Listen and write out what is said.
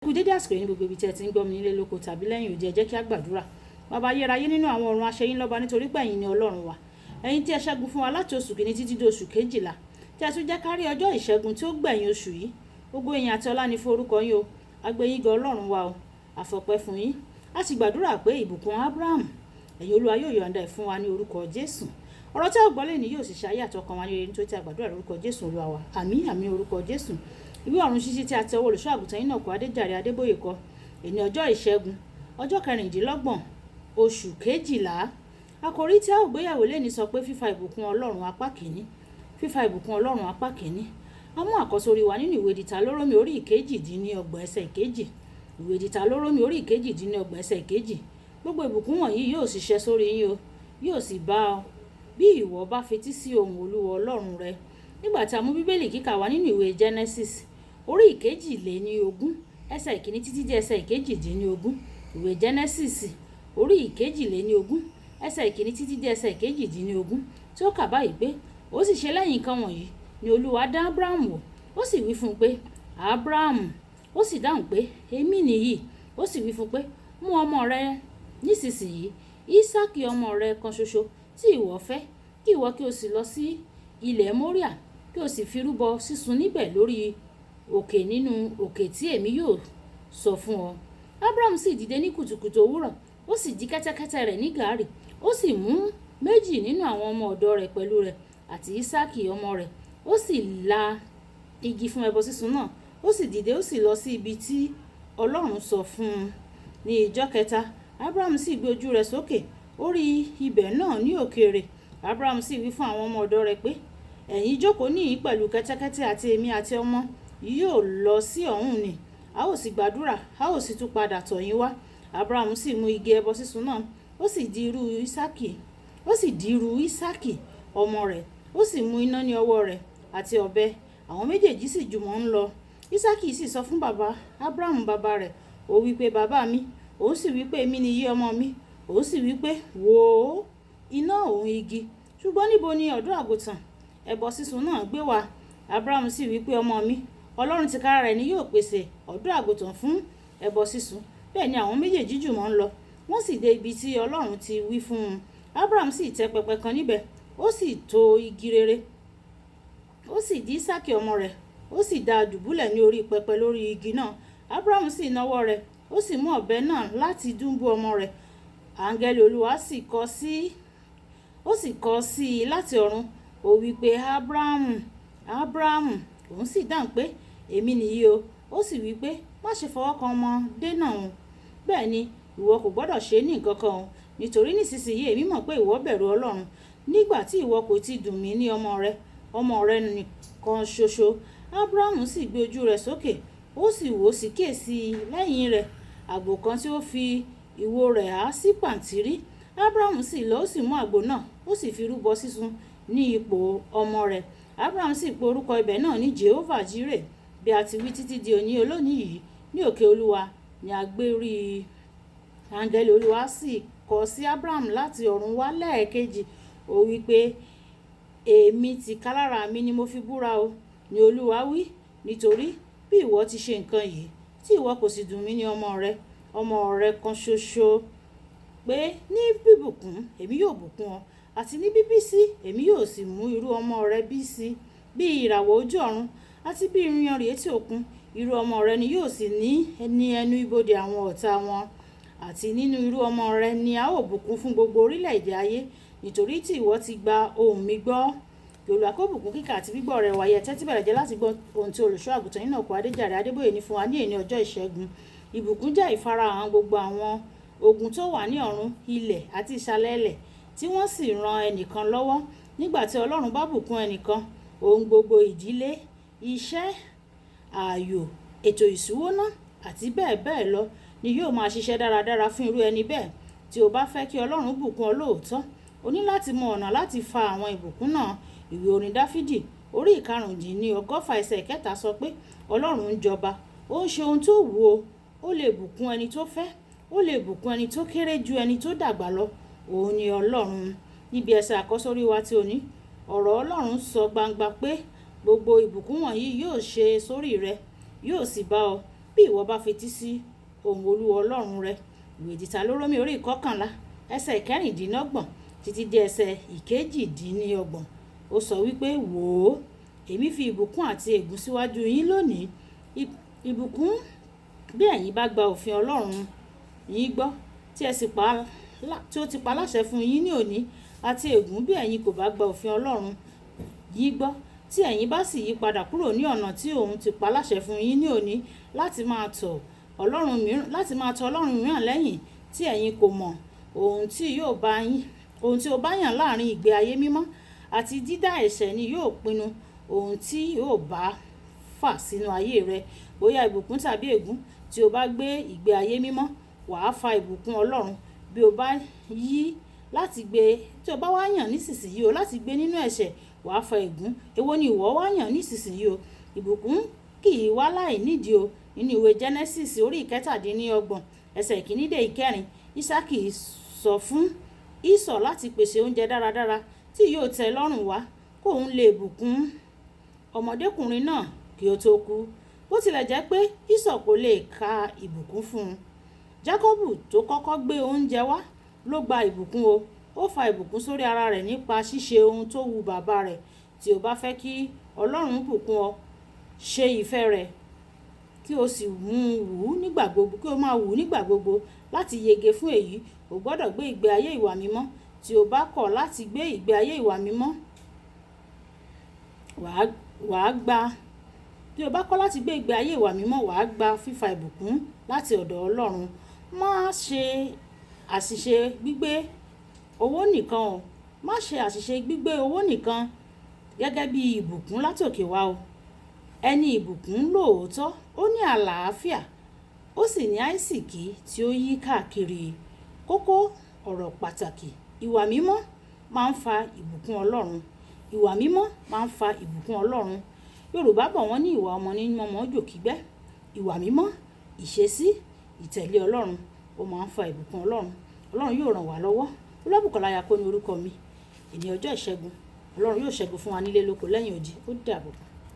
Kú dédé àsìkò yìí ní gbogbo ibi tí ẹ ti ń gbọ́ mi nílé lóko tàbí lẹ́yìn odi, ẹ jẹ́ kí a gbàdúrà. Bàbá ayérayé nínú àwọn ọ̀run, a ṣe yín lọ́ba nítorí pé ẹ̀yin ni Ọlọ́run wa. Ẹ̀yin tí ẹ ṣẹ́gun fún wa láti oṣù kìíní títí dé oṣù kejìlá, tí ẹ tún jẹ́ ká rí ọjọ́ ìṣẹ́gun tí ó gbẹ̀yìn oṣù yìí. Gbogbo ìyìn àti ọlá ni fún orúkọ yín o. A gbé yín ga Ọlọ́run wa o. A fọpẹ́ fún yín. A sì gbàdúrà pé ìbùkún Ábúráhámù, ẹ̀yin Olúwa yóò yọ̀ǹda ẹ̀ fún wa ní orúkọ Jésù. Ọ̀rọ̀ tí a gbọ́ lé ní yóò sì ṣe ayé àtọkàn wa ní rere nítorí tí a gbàdúrà lórúkọ Jésù Olúwa wa. Àmín àmín orúkọ Jésù. Ìwé ọ̀run ṣíṣí tí a tẹ ọwọ́ olùṣọ́ àgùntàn Enoch Adeboye kọ. Èní ọjọ́ ìṣẹ́gun, ọjọ́ 26 oṣù kejìlá. Àkòrí tí a ó gbéyàwó léni sọ pé fífa ìbùkún Ọlọ́run apá kìíní. Fífa ìbùkún Ọlọ́run apá kìíní. A mú àkọ́sórí wa nínú ìwé Dìtàlórómì orí ìkejì-dín-ní-ọgbọ̀n ẹsẹ̀ ìkejì. Ìwé Dìtàlórómì orí ìkejì-dín-ní-ọgbọ̀n ẹsẹ̀ ìkejì. Gbogbo ìbùkún wọ̀nyí yóò sì ṣẹ sórí yín o, yóò sì bá ọ bí ìwọ bá fetí sí ohùn Olúwa Ọlọ́run rẹ. Nígbà tí a mú Bíbélì kíkà wá nínú ìwé Genesis orí ìkejì-lé-ní-ogún ẹsẹ̀ ìkíní títí dé ẹsẹ̀ ìkejì-dín-ní-ogún. Ìwé Genesis orí ìkejì-lé-ní-ogún ẹsẹ̀ ìkíní títí dé ẹsẹ̀ ìkejì-dín-ní-ogún tí ó kà báyìí pé ó sì ṣe lẹ́yìn nǹkan wọ̀nyí ni Olúwa dá Ábúráhámù wò, ó sì wí fún un pé, Ábúráhámù. Ó sì dáhùn pé, èmi nìyí. Ó sì wí fún un pé, mú ọmọ rẹ nísinsìnyí, Ísákì ọmọ rẹ kan ṣoṣo tí ìwọ fẹ́, kí ìwọ kí o sì lọ sí ilẹ̀ Móríà, kí o sì fi rúbọ sísun níbẹ̀ lórí òkè nínú òkè tí èmi yóò sọ fún ọ. Ábúráhámù sì dìde ní kùtùkùtù òwúrọ̀, ó sì jí kẹ́tẹ́kẹ́tẹ́ rẹ̀ ní gàárì, ó sì mú méjì nínú àwọn ọmọ ọ̀dọ̀ rẹ̀ pẹ̀lú rẹ̀ àti Ísákì ọmọ rẹ̀, ó sì la igi fún ẹbọ sísun náà. Ó sì dìde, ó sì lọ sí ibi tí Ọlọ́run sọ fún un. Ní ìjọ́ kẹta, Ábúráhámù sì gbé ojú rẹ̀ sókè, ó rí ibẹ̀ náà ní òkèèrè. Ábúráhámù sì wí fún àwọn ọmọ ọ̀dọ̀ rẹ̀ pé, ẹ̀yin jókòó níhìn pẹ̀lú kẹ́tẹ́kẹ́tẹ́ àti èmi àti ọmọ yóò lọ sí ọ̀hún ni. A ó sì gbàdúrà, a ó sì tún padà tọ̀ yín wá. Ábúráhámù sì mú igi ẹbọ sísun náà, ó sì di irú Ísákì ọmọ rẹ̀, ó sì mú iná ní ọwọ́ rẹ̀ àti ọ̀bẹ. Àwọn méjèèjì sì jùmọ̀ ń lọ. Ísákì sì sọ fún Ábúráhámù bàbá rẹ̀, ó wí pé, bàbá mi. Òun sì wí pé, èmi nìyí ọmọ mi. Òun sì wí pé, wò ó, iná òun igi, ṣùgbọ́n níbo ni ọ̀dọ́ àgùntàn ẹbọ sísun náà gbé wá? Ábúráhámù sì wí pé, ọmọ mi, Ọlọ́run tìkára rẹ̀ ni yóò pèsè ọ̀dọ́ àgùntàn fún ẹbọ sísun. Bẹ́ẹ̀ ni àwọn méjèèjì jùmọ̀ ń lọ. Wọ́n sì dé ibi tí Ọlọ́run ti wí fún un. Ábúráhámù sì tẹ pẹpẹ kan níbẹ̀, ó sì tò igi rere, ó sì dí Ísákì ọmọ rẹ̀, ó sì dá a dùbúlẹ̀ ní orí pẹpẹ lórí igi náà. Ábúráhámù sì nawọ́ rẹ̀, ó sì mú ọ̀bẹ náà láti dùbú ọmọ rẹ̀. Áńgẹ́lì Olúwa sì kọ sí i láti ọ̀run, ó wí pé, Ábúráhámù, Ábúráhámù. Òun sì dáhùn pé, èmi nìyí o. Ó sì wí pé, má ṣe fọwọ́ kan ọmọdé náà o. Bẹ́ẹ̀ ni ìwọ kò gbọ́dọ̀ ṣe ní nǹkan kan o, nítorí nísinsìnyí èmi mọ̀ pé ìwọ bẹ̀rù Ọlọ́run, nígbà tí ìwọ kò ti dùn mí ní ọmọ rẹ nìkan ṣoṣo. Ábúráhámù sì gbé ojú rẹ̀ sókè, ó sì wò sí kíyèsí lẹ́yìn rẹ̀ àgbò kan tí ó fi ìwo rẹ̀ há sí pàǹtírí. Ábúráhámù sì lọ, ó sì mú àgbò náà, ó sì fi rúbọ sísun ní ipò ọmọ rẹ̀. Ábúráhámù sì pe orúkọ ibẹ̀ náà ní Jehovah Jire, bí a ti wí títí di òní olónìí yìí. Ní òkè Olúwa ni a gbé rí i. Áńgẹ́lì Olúwa sì kọ sí Ábúráhámù láti ọ̀run wá lẹ́ẹ̀kejì, ó wí pé, èmi tìkálára mi ni mo fi búra o, ni Olúwa wí, nítorí bí ìwọ ti ṣe nǹkan yìí, tí ìwọ kò sì dùn mí ní ọmọ rẹ kan ṣoṣo, pé ní bíbùkún èmi yóò bùkún ọ, àti ní bíbísí èmi yóò sì mú irú ọmọ rẹ bí sí bí ìràwọ̀ ojú ọ̀run àti bí iyanrìn etí òkun. Irú ọmọ rẹ ni yóò sì ní ẹnu ibodè àwọn ọ̀tá wọn, àti nínú irú ọmọ rẹ ni a ó bùkún fún gbogbo orílẹ̀-èdè ayé, nítorí tí ìwọ ti gba ohùn mi gbọ́. Olúwa kó bùkún kíkà àti gbígbọ́ rẹ̀ wáyé. Tẹ́tí bẹ̀rẹ̀ jẹ́ láti gbọ́ ohun tí olùṣọ́ àgùntàn Enoch Adeboye ní fún wa ní èní ọjọ́ ìṣẹ́gun. Ìbùkún jẹ́ ìfarahàn gbogbo àwọn ogun tó wà ní ọ̀run, ilẹ̀ àti ìsàlẹ̀ ilẹ̀, tí wọ́n sì ran ẹnìkan lọ́wọ́. Nígbà tí Ọlọ́run bá bùkún ẹnìkan, ohun gbogbo, ìdílé, iṣẹ́, ààyò, ètò ìṣúná àti bẹ́ẹ̀ bẹ́ẹ̀ lọ ni yóò máa ṣiṣẹ́ dáradára fún irú ẹni bẹ́ẹ̀. Tí o bá fẹ́ kí Ọlọ́run bùkún ọ lóòótọ́, o ní láti mọ ọ̀nà láti fa àwọn ìbùkún náà. Ìwé orin Dáfídì orí 125 ẹsẹ̀ 3 sọ pé, Ọlọ́run ń jọba, ó ń ṣe ohun tó wù ú. Ó lè bùkún ẹni tó fẹ́, ó lè bùkún ẹni tó kéré ju ẹni tó dàgbà lọ. Òun ni Ọlọ́run. Níbi ẹsẹ̀ àkọ́sórí wa tí o ní, ọ̀rọ̀ Ọlọ́run sọ gbangba pé gbogbo ìbùkún wọ̀nyí yóò ṣe sórí rẹ, yóò sì bá ọ bí ìwọ bá fetí sí ohùn Olúwa Ọlọ́run rẹ. Ìwé Ìdìtàlórómì orí ìkọkànlá ẹsẹ̀ ìkẹrìndínlọ́gbọ̀n títí dé ẹsẹ̀ ìkejìdínlọ́gbọ̀n. Ó sọ wípé, wò ó, èmi fi ìbùkún àti ègún síwájú yín lónìí. Ìbùkún bí ẹ̀yin bá gba òfin Ọlọ́run yín gbọ́ tí ó ti pa láṣẹ fún yín ní òní, àti ègún bí ẹ̀yin kò bá gba òfin Ọlọ́run yín gbọ́ tí ẹ̀yin bá sì yí padà kúrò ní ọ̀nà tí òun ti pa láṣẹ fún yín ní òní láti máa tọ̀ Ọlọ́run mìíràn lẹ́yìn tí ẹ̀yin kò mọ̀ ohun tí ó bá yàn láàrin ìgbé ayé mímọ́ àti dídá ẹ̀ṣẹ̀ ni yóò pinnu ohun tí yóò bá fà sínú ayé rẹ, bóyá ìbùkún tàbí ègún. Tí o bá gbé ìgbé ayé mímọ́, wàá fa ìbùkún Ọlọ́run. Bí o bá wá yàn nísinsìnyí o láti gbé nínú ẹ̀ṣẹ̀, wàá fa ègún. Èwo ni ìwọ wá yàn nísinsìnyí o? Ìbùkún kì í wá láì nídìí o. Nínú ìwé Genesis orí ìkẹtàdínlọ́gbọ̀n ẹsẹ̀ ìkíní dé ìkẹrin, Ísákì sọ fún Ísọ̀ láti pèsè oúnjẹ dáradára tí yóò tẹ́ lọ́rùn wá kóun lè bùkún ọmọdékùnrin náà kí ó tó kú. Bó tilẹ̀ jẹ́ pé Ísọ̀ kò lè ka ìbùkún fún un, Jákọ́bù tó kọ́kọ́ gbé oúnjẹ wá ló gba ìbùkún o. Ó fa ìbùkún sórí ara rẹ̀ nípa ṣíṣe ohun tó wu bàbá rẹ̀. Tí o bá fẹ́ kí Ọlọ́run bùkún ọ, ṣe ìfẹ́ rẹ̀ kí o sì máa wù ú nígbà gbogbo. Láti yege fún èyí, o gbọ́dọ̀ gbé ìgbé ayé ìwà mímọ́. Tí o bá kọ̀ láti gbé ìgbé ayé ìwà mímọ́, wàá gba fífa ìbùkún láti ọ̀dọ̀ Ọlọ́run. Má ṣe àṣìṣe gbígbé owó nìkan gẹ́gẹ́ bí ìbùkún látòkè wá o. Ẹni ìbùkún lóòótọ́ ó ní àlàáfíà, ó sì ní àìsìkí tí ó yí káàkiri. Kókó ọ̀rọ̀ pàtàkì: ìwà mímọ́ máa ń fa ìbùkún Ọlọ́run. Ìwà mímọ́ máa ń fa ìbùkún Ọlọ́run. Yorùbá bọ̀ wọ́n ní ìwà ọmọ ní mọ́mọ́ jò kígbẹ́. Ìwà mímọ́, ìṣesí, ìtẹ̀lé Ọlọ́run ó máa ń fa ìbùkún Ọlọ́run. Ọlọ́run yóò ràn wá lọ́wọ́. Olúwabùkọ́lá Ayako ní orúkọ mi. Èní ọjọ́ ìṣẹ́gun. Ọlọ́run yóò ṣẹ́gun fún wa nílé lóko lẹ́yìn odi. Ó dàbọ̀.